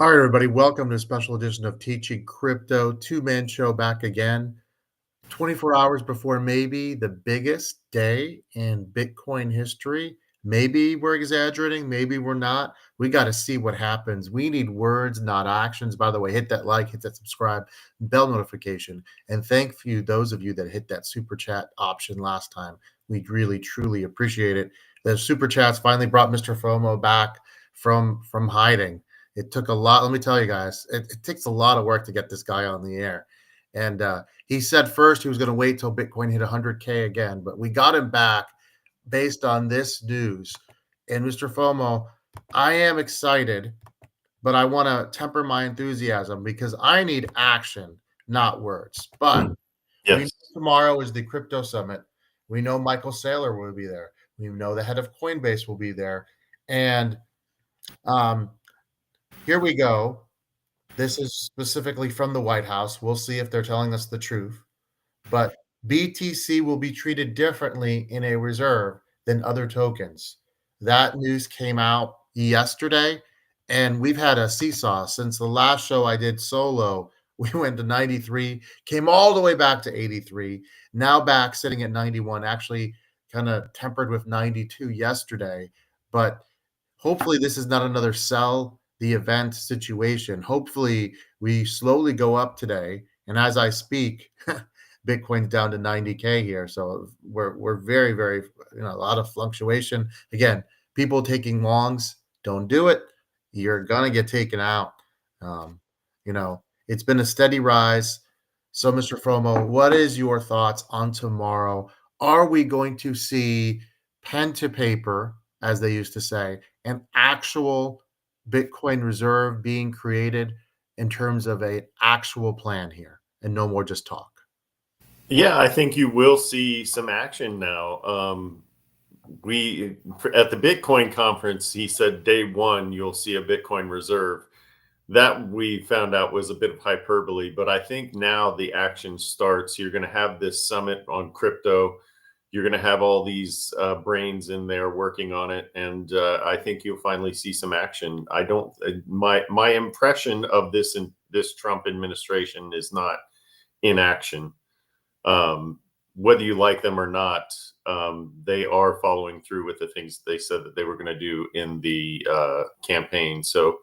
All right, everybody, welcome to a special edition of Teaching Crypto. Two-man show back again. 24 hours before maybe the biggest day in Bitcoin history. Maybe we're exaggerating, maybe we're not. We got to see what happens. We need words, not actions. By the way, hit that like, hit that subscribe, bell notification. And thank you, those of you that hit that super chat option last time. We really, truly appreciate it. The super chats finally brought Mr. FOMO back from hiding. It took a lot. Let me tell you guys, it takes a lot of work to get this guy on the air. And he said first he was going to wait till Bitcoin hit 100K again, but we got him back based on this news. And Mr. FOMO, I am excited, but I want to temper my enthusiasm because I need action, not words. But we know Yes. tomorrow is the crypto summit. We know Michael Saylor will be there. We know the head of Coinbase will be there. And here we go. This is specifically from the White House. We'll see if they're telling us the truth. But BTC will be treated differently in a reserve than other tokens. That news came out yesterday, and we've had a seesaw since the last show I did solo. We went to 93, came all the way back to 83, now back sitting at 91, actually kind of tempered with 92 yesterday. But hopefully this is not another sell the event situation. Hopefully we slowly go up today. And as I speak, Bitcoin's down to 90K here. So we're very, very, a lot of fluctuation. Again, people taking longs, don't do it. You're gonna get taken out. It's been a steady rise. So, Mr. FOMO, what is your thoughts on tomorrow? Are we going to see pen to paper, as they used to say, an actual Bitcoin reserve being created in terms of an actual plan here and no more just talk? Yeah, I think you will see some action now. We at the Bitcoin conference, he said day one you'll see a Bitcoin reserve. That we found out was a bit of hyperbole, but I think now the action starts. You're going to have this summit on crypto. You're going to have all these brains in there working on it, and I think you'll finally see some action. I don't. My impression of this Trump administration is not in action. Whether you like them or not, they are following through with the things they said that they were going to do in the campaign. So,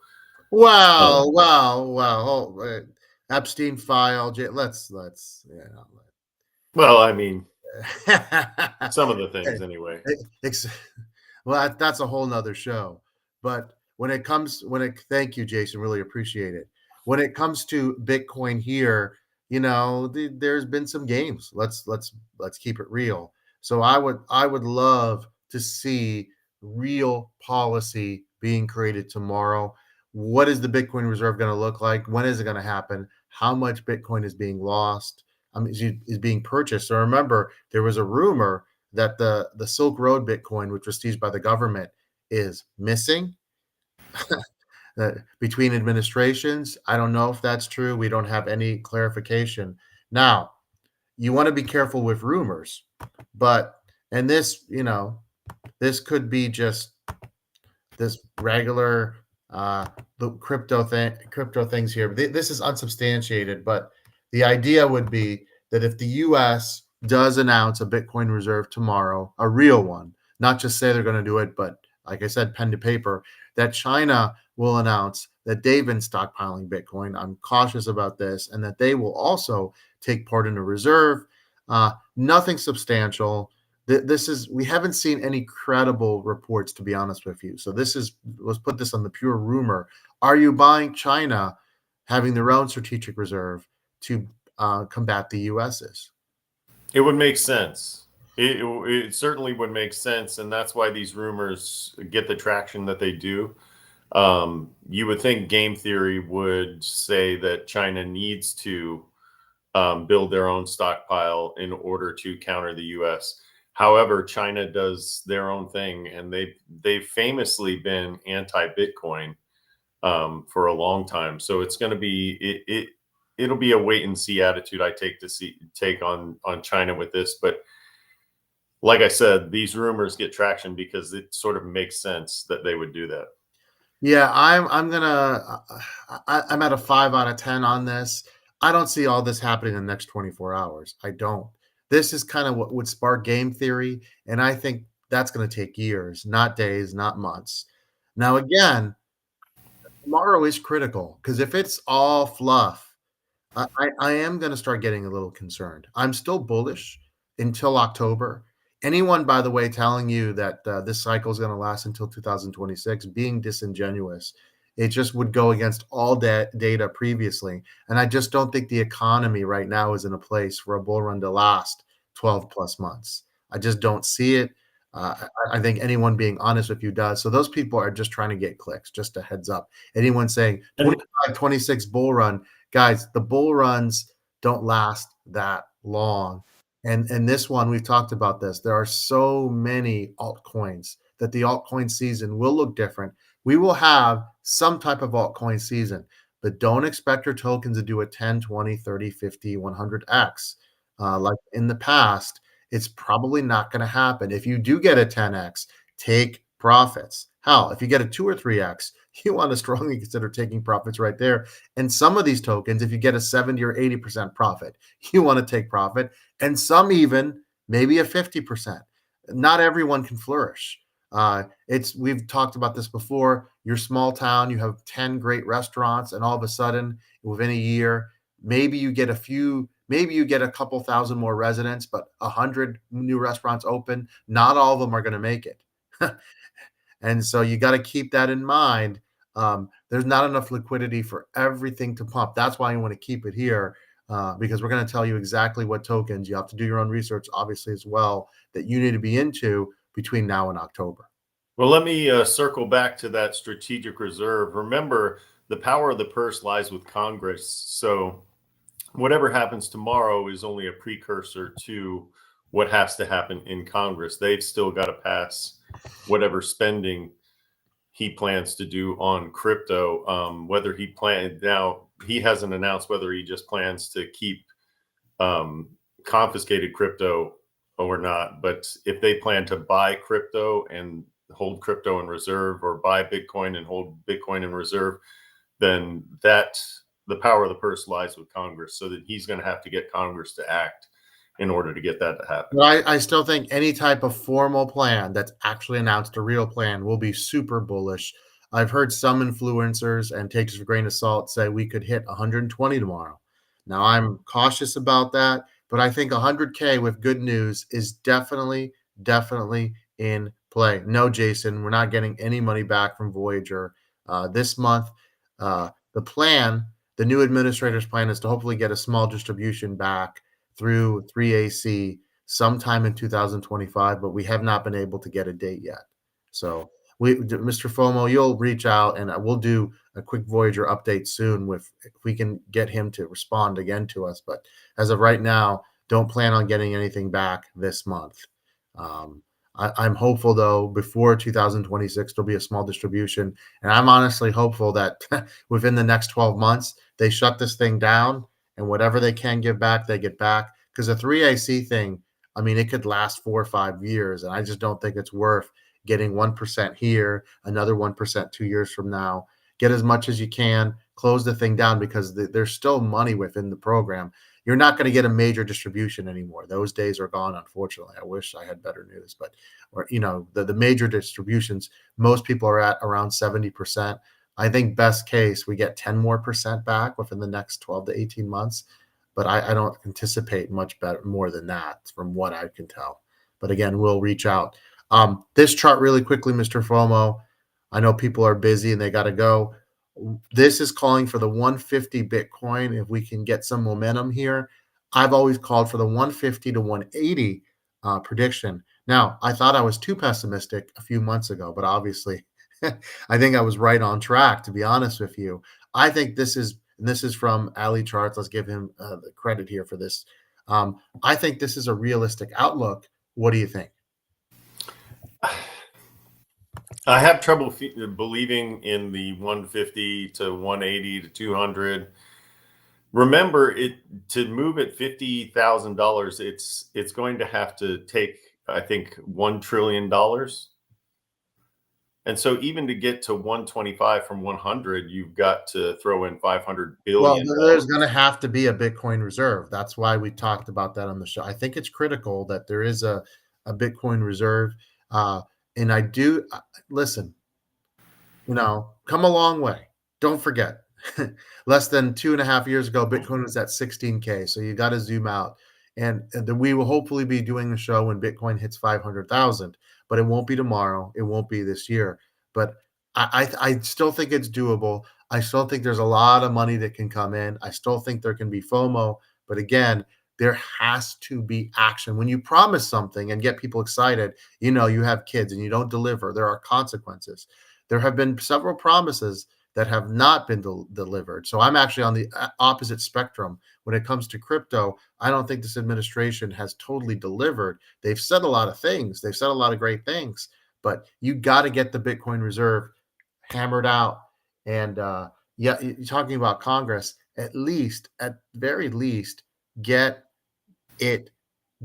Wow, um, wow, wow. Epstein file. Let's well, I mean, yeah. some of the things anyway. Ex- well, that's a whole nother show. But thank you, Jason, really appreciate it. When it comes to Bitcoin here, there's been some games. Let's keep it real. So I would love to see real policy being created tomorrow. What is the Bitcoin reserve going to look like? When is it going to happen? How much Bitcoin is being lost? Is being purchased. So remember, there was a rumor that the Silk Road Bitcoin, which was seized by the government, is missing between administrations. I don't know if that's true. We don't have any clarification. Now, you want to be careful with rumors, but and this could be just this regular the crypto things here. This is unsubstantiated, but the idea would be that if the U.S. does announce a Bitcoin reserve tomorrow, a real one, not just say they're going to do it, but like I said, pen to paper, that China will announce that they've been stockpiling Bitcoin. I'm cautious about this, and that they will also take part in a reserve. Nothing substantial. We haven't seen any credible reports, to be honest with you. So let's put this on the pure rumor. Are you buying China having their own strategic reserve to combat the US's? It would make sense. It certainly would make sense, and that's why these rumors get the traction that they do. You would think game theory would say that China needs to build their own stockpile in order to counter the U.S. However, China does their own thing, and they've famously been anti-Bitcoin for a long time. So it's going to be it'll be a wait and see attitude I take on China with this. But like I said, these rumors get traction because it sort of makes sense that they would do that. Yeah, I'm gonna I'm at a 5 out of 10 on this. I don't see all this happening in the next 24 hours. I don't. This is kind of what would spark game theory, and I think that's gonna take years, not days, not months. Now again, tomorrow is critical because if it's all fluff, I am gonna start getting a little concerned. I'm still bullish until October. Anyone, by the way, telling you that, this cycle is gonna last until 2026, being disingenuous. It just would go against all data previously, and I just don't think the economy right now is in a place for a bull run to last 12 plus months. I just don't see it. I think anyone being honest with you does. So those people are just trying to get clicks, just a heads up. Anyone saying And 25, 26 bull run, guys, the bull runs don't last that long. And this one, we've talked about this. There are so many altcoins that the altcoin season will look different. We will have some type of altcoin season, but don't expect your tokens to do a 10, 20, 30, 50, 100x. Like in the past, it's probably not going to happen. If you do get a 10x, take profits. Hell, if you get a 2 or 3x, you want to strongly consider taking profits right there. And some of these tokens, if you get a 70 or 80% profit, you want to take profit. And some even maybe a 50%. Not everyone can flourish. It's we've talked about this before. Your small town, you have 10 great restaurants, and all of a sudden, within a year, maybe you get a few, maybe you get a couple thousand more residents, but 100 new restaurants open. Not all of them are going to make it. And so you got to keep that in mind. There's not enough liquidity for everything to pump. That's why you want to keep it here because we're going to tell you exactly what tokens you have to do your own research, obviously, as well, that you need to be into between now and October. well, let me circle back to that strategic reserve. Remember, the power of the purse lies with Congress. So whatever happens tomorrow is only a precursor to what has to happen in Congress. They've still got to pass whatever spending he plans to do on crypto. Whether he planned now, he hasn't announced whether he just plans to keep um, confiscated crypto or not. But if they plan to buy crypto and hold crypto in reserve, or buy Bitcoin and hold Bitcoin in reserve, then that the power of the purse lies with Congress. So that he's going to have to get Congress to act in order to get that to happen. But I still think any type of formal plan that's actually announced, a real plan, will be super bullish. I've heard some influencers and take this with a grain of salt say we could hit 120 tomorrow. Now I'm cautious about that, but I think 100K with good news is definitely in play. No, Jason, we're not getting any money back from Voyager this month. The plan, the new administrator's plan, is to hopefully get a small distribution back through 3AC sometime in 2025, but we have not been able to get a date yet. So Mr. FOMO, you'll reach out and we'll do a quick Voyager update soon with if we can get him to respond again to us. But as of right now, don't plan on getting anything back this month. Um, I'm hopeful though before 2026 there'll be a small distribution, and I'm honestly hopeful that within the next 12 months they shut this thing down and whatever they can give back, they get back. Because the 3AC thing, I mean, it could last 4 or 5 years, and I just don't think it's worth getting 1% here, another 1% 2 years from now. Get as much as you can, close the thing down because there's still money within the program. You're not going to get a major distribution anymore. Those days are gone, unfortunately. I wish I had better news, but or the major distributions, most people are at around 70%. I think best case we get 10 more percent back within the next 12 to 18 months, but I don't anticipate much better more than that from what I can tell. But again, we'll reach out. This chart really quickly, Mr. FOMO. I know people are busy and they got to go. This is calling for the 150 Bitcoin. If we can get some momentum here, I've always called for the 150 to 180 prediction. Now, I thought I was too pessimistic a few months ago, but obviously, I think I was right on track. To be honest with you, I think this is from Ali Charts. Let's give him the credit here for this. I think this is a realistic outlook. What do you think? I have trouble believing in the 150 to 180 to 200. Remember, it to move at $50,000, it's going to have to take, I think, $1 trillion. And so even to get to 125 from 100, you've got to throw in $500 Well, billion. there's gonna have to be a Bitcoin reserve. That's why we talked about that on the show. I think it's critical that there is a Bitcoin reserve, uh, and I do listen, come a long way. Don't forget, less than 2.5 years ago, Bitcoin was at 16K. So you got to zoom out. And then we will hopefully be doing a show when Bitcoin hits 500,000, but it won't be tomorrow. It won't be this year. But I still think it's doable. I still think there's a lot of money that can come in. I still think there can be FOMO. But again, there has to be action. When you promise something and get people excited, you have kids and you don't deliver, there are consequences. There have been several promises that have not been delivered. So I'm actually on the opposite spectrum when it comes to crypto. I don't think this administration has totally delivered. They've said a lot of things. They've said a lot of great things, but you got to get the Bitcoin reserve hammered out. And yeah, you're talking about Congress, at very least, get it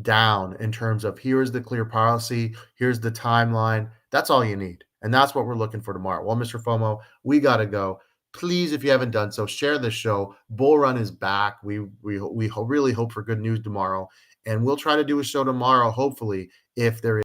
down in terms of here's the clear policy, here's the timeline. That's all you need. And that's what we're looking for tomorrow. Well, Mr. FOMO, we got to go. Please, if you haven't done so, share this show. Bull Run is back. We really hope for good news tomorrow. And we'll try to do a show tomorrow, hopefully, if there